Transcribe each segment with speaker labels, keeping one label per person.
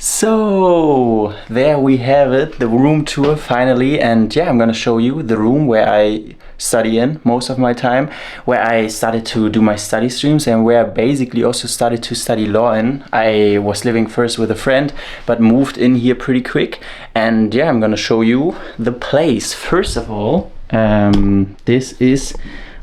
Speaker 1: So there we have it, the room tour finally, and yeah, I'm gonna show you the room where I study in most of my time, where I started to do my study streams and where I basically also started to study law in. I was living first with a friend but moved in here pretty quick, and yeah, I'm gonna show you the place. First of all, this is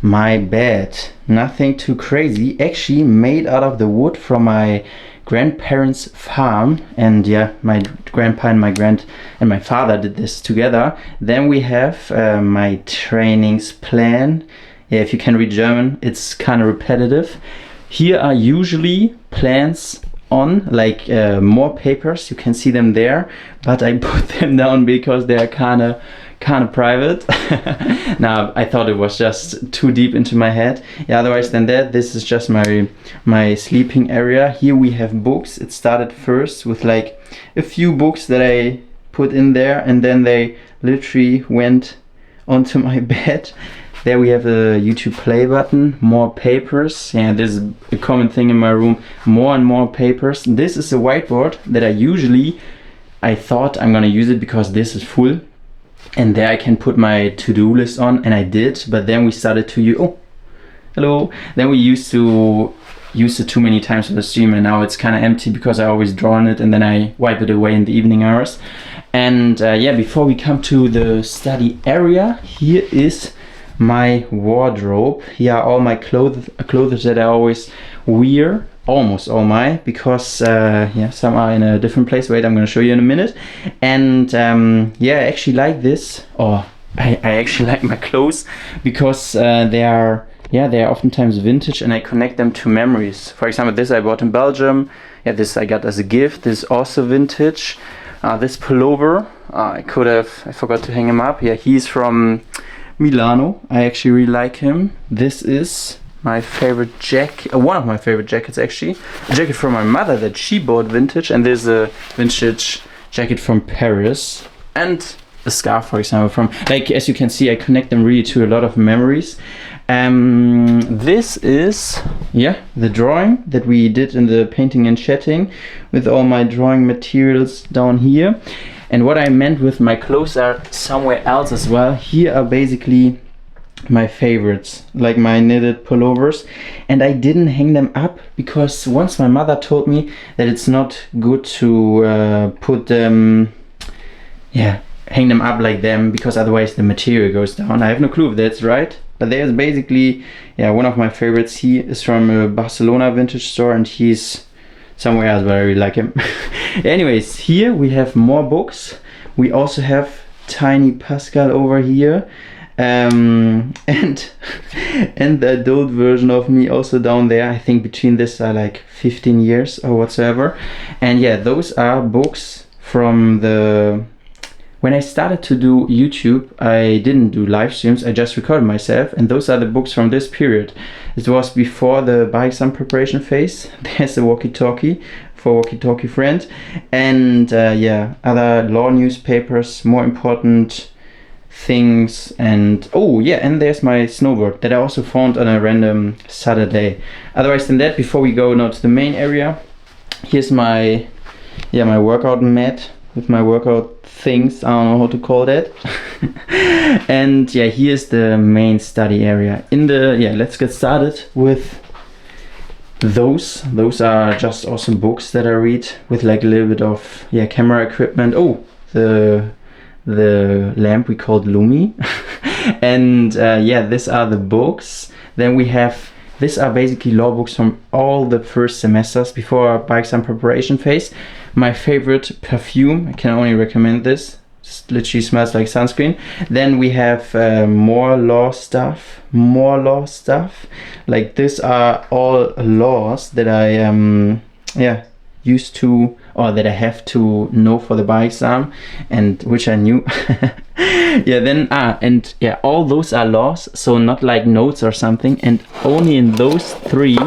Speaker 1: my bed. Nothing too crazy, actually made out of the wood from my grandparents' farm, and yeah, my grandpa and my father did this together. Then we have my trainings plan. Yeah, if you can read German, it's kind of repetitive. Here are usually plans on, like more papers. You can see them there, but I put them down because they are kind of private. Now I thought it was just too deep into my head. Yeah, otherwise than that, this is just my sleeping area. Here we have books. It started first with like a few books that I put in there, and then they literally went onto my bed. There we have a YouTube play button, more papers. Yeah, this is a common thing in my room, more and more papers. This is a whiteboard that I thought I'm gonna use it because this is full, and there I can put my to-do list on, and I did, but then we started to then we used to use it too many times for the stream, and now it's kind of empty because I always draw on it and then I wipe it away in the evening hours. And yeah, before we come to the study area, here is my wardrobe. Here are all my clothes that I always wear, almost all my, because yeah, some are in a different place. Wait, I'm gonna show you in a minute. And yeah, I actually like this, or I actually like my clothes because they are oftentimes vintage, and I connect them to memories. For example, this I bought in Belgium. Yeah, this I got as a gift. This is also vintage. This pullover, I forgot to hang him up. Yeah, he's from Milano. I actually really like him. This is my favorite jacket, one of my favorite jackets actually. A jacket from my mother that she bought vintage, and there's a vintage jacket from Paris, and a scarf, for example, from, like, as you can see, I connect them really to a lot of memories. This is, yeah, the drawing that we did in the painting and chatting, with all my drawing materials down here. And what I meant with my clothes are somewhere else as well. Here are basically my favorites, like my knitted pullovers, and I didn't hang them up because once my mother told me that it's not good to put them, hang them up like them, because otherwise the material goes down. I have no clue if that's right, but there's basically, yeah, one of my favorites. He is from a Barcelona vintage store, and he's somewhere else, but I really like him. Anyways, here we have more books. We also have tiny Pascal over here, and the adult version of me also down there. I think between this are like 15 years or whatsoever. And yeah, those are books from when I started to do YouTube. I didn't do live streams, I just recorded myself, and those are the books from this period. It was before the bar exam preparation phase. There's a walkie-talkie for walkie-talkie friend, and yeah, other law newspapers, more important things. And oh yeah, and there's my snowboard that I also found on a random Saturday. Otherwise than that, before we go now to the main area, here's my workout mat with my workout things. I don't know how to call that. And yeah, here's the main study area. Let's get started with those. Those are just awesome books that I read with like a little bit of camera equipment. Oh, the lamp we called Lumi. And yeah, these are the books. Then we have, these are basically law books from all the first semesters before our bar exam preparation phase. My favorite perfume, I can only recommend this. It literally smells like sunscreen. Then we have more law stuff. Like these are all laws that I used to, or that I have to know for the bar exam, and which I knew. All those are laws, so not like notes or something. And only in those three,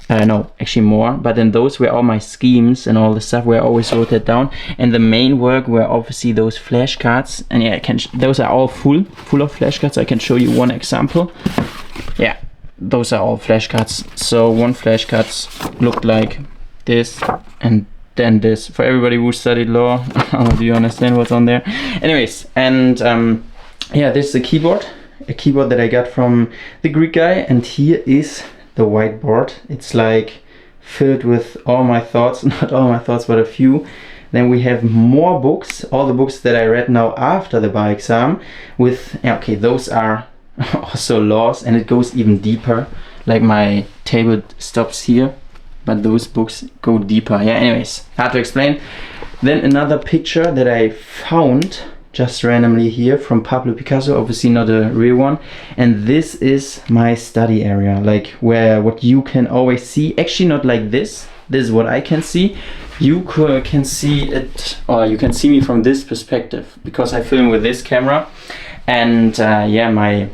Speaker 1: no, actually more, but in those were all my schemes and all the stuff where I always wrote that down. And the main work were obviously those flashcards, and yeah, those are all full of flashcards. I can show you one example. Yeah, those are all flashcards. So one flashcard looked like this, and than this. For everybody who studied law, do you understand what's on there? Anyways, and yeah, this is a keyboard that I got from the Greek guy, and here is the whiteboard. It's like filled with all my thoughts, not all my thoughts, but a few. Then we have more books, all the books that I read now after the bar exam with, okay, those are also laws, and it goes even deeper. Like my table stops here, but those books go deeper. Yeah, anyways, hard to explain. Then another picture that I found just randomly here from Pablo Picasso, obviously not a real one. And this is my study area, like where what you can always see, actually not like this. This is what I can see. You can see it, or you can see me from this perspective, because I film with this camera. And yeah,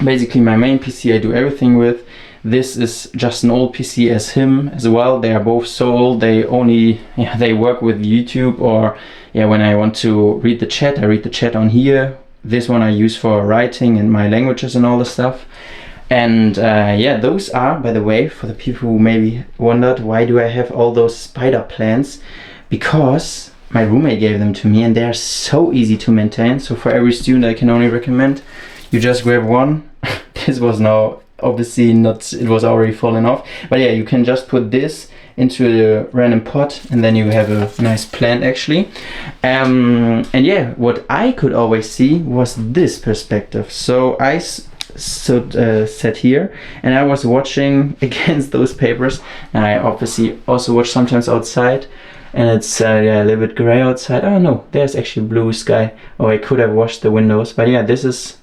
Speaker 1: basically my main PC I do everything with. This is just an old PC as him as well. They are both so old. They only, yeah, they work with YouTube, or yeah, when I want to read the chat, I read the chat on here. This one I use for writing and my languages and all the stuff. And yeah, those are, by the way, for the people who maybe wondered, why do I have all those spider plants? Because my roommate gave them to me, and they are so easy to maintain. So for every student, I can only recommend you just grab one. This was now obviously not, it was already fallen off, but yeah, you can just put this into a random pot, and then you have a nice plant actually. And yeah, what I could always see was this perspective. So I sat here and I was watching against those papers, and I obviously also watch sometimes outside, and it's yeah, a little bit gray outside. Oh no, there's actually blue sky. Oh, I could have washed the windows, but yeah, this is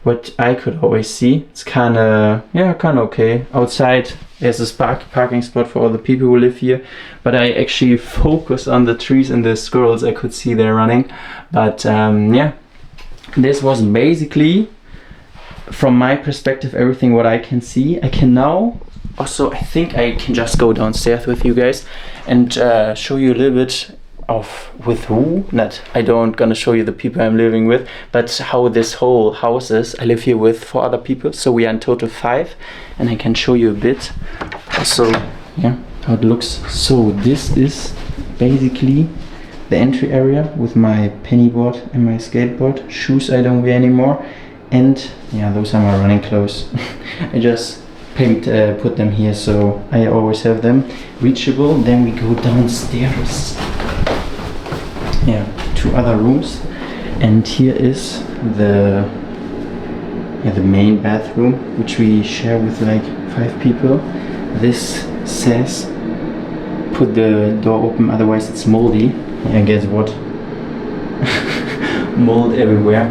Speaker 1: what I could always see. It's kind of, yeah, kind of okay. Outside there's a parking spot for all the people who live here, but I actually focus on the trees and the squirrels I could see there running. But yeah, this was basically, from my perspective, everything what I can see. I can now also, I think I can just go downstairs with you guys and show you a little bit of with who, not, I don't gonna show you the people I'm living with, but how this whole house is. I live here with 4 other people, so we are in total 5, and I can show you a bit also, yeah, how it looks. So this is basically the entry area with my penny board and my skateboard. Shoes I don't wear anymore, and yeah, those are my running clothes. I just put them here, so I always have them reachable. Then we go downstairs. Yeah, 2 other rooms, and here is the main bathroom, which we share with like 5 people. This says put the door open, otherwise it's moldy. Yeah, guess what? Mold everywhere.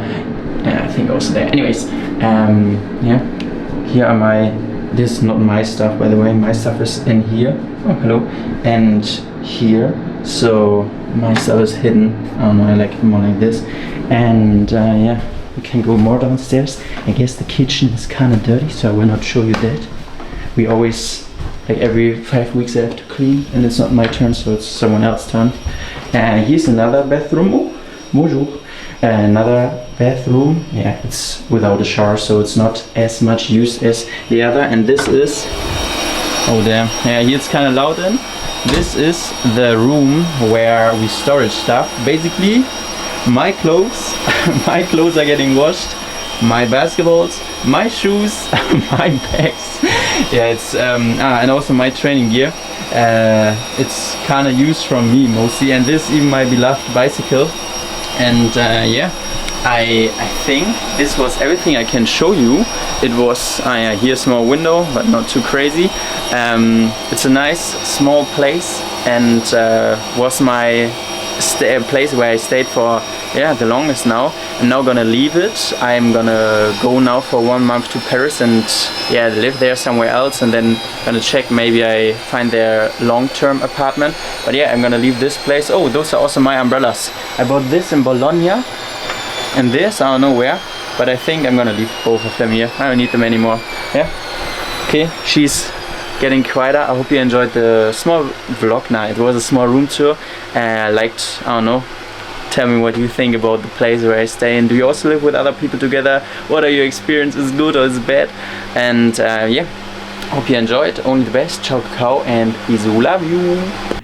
Speaker 1: I think also there. Anyways, yeah, here are my, this is not my stuff, by the way. My stuff is in here. Oh, hello. And here, so my stuff is hidden. I don't know, I like it more like this. And yeah, we can go more downstairs. I guess the kitchen is kind of dirty, so I will not show you that. We always, like every 5 weeks I have to clean, and it's not my turn, so it's someone else's turn. Here's another bathroom. Oh, bonjour. Another bathroom. Yeah, it's without a shower, so it's not as much used as the other. And this is, oh damn, yeah, here it's kind of loud in. This is the room where we store stuff. Basically, my clothes, my clothes are getting washed, my basketballs, my shoes, my bags. Yeah, it's and also my training gear. It's kind of used from me mostly, and this even my beloved bicycle. And yeah, I think this was everything I can show you. It was, yeah, here's a small window, but not too crazy. It's a nice small place, and was my place where I stayed for, yeah, the longest now. I'm now gonna leave it. I'm gonna go now for 1 month to Paris and, yeah, live there somewhere else, and then gonna check, maybe I find their long-term apartment. But yeah, I'm gonna leave this place. Oh, those are also my umbrellas. I bought this in Bologna, and this, I don't know where, but I think I'm gonna leave both of them here. I don't need them anymore. Yeah. Okay, she's getting quieter. I hope you enjoyed the small vlog. Now, it was a small room tour. I liked, I don't know, tell me what you think about the place where I stay, and do you also live with other people together? What are your experiences, good or is it bad? And yeah, hope you enjoyed. Only the best. Ciao, cacao, and peace. Love you.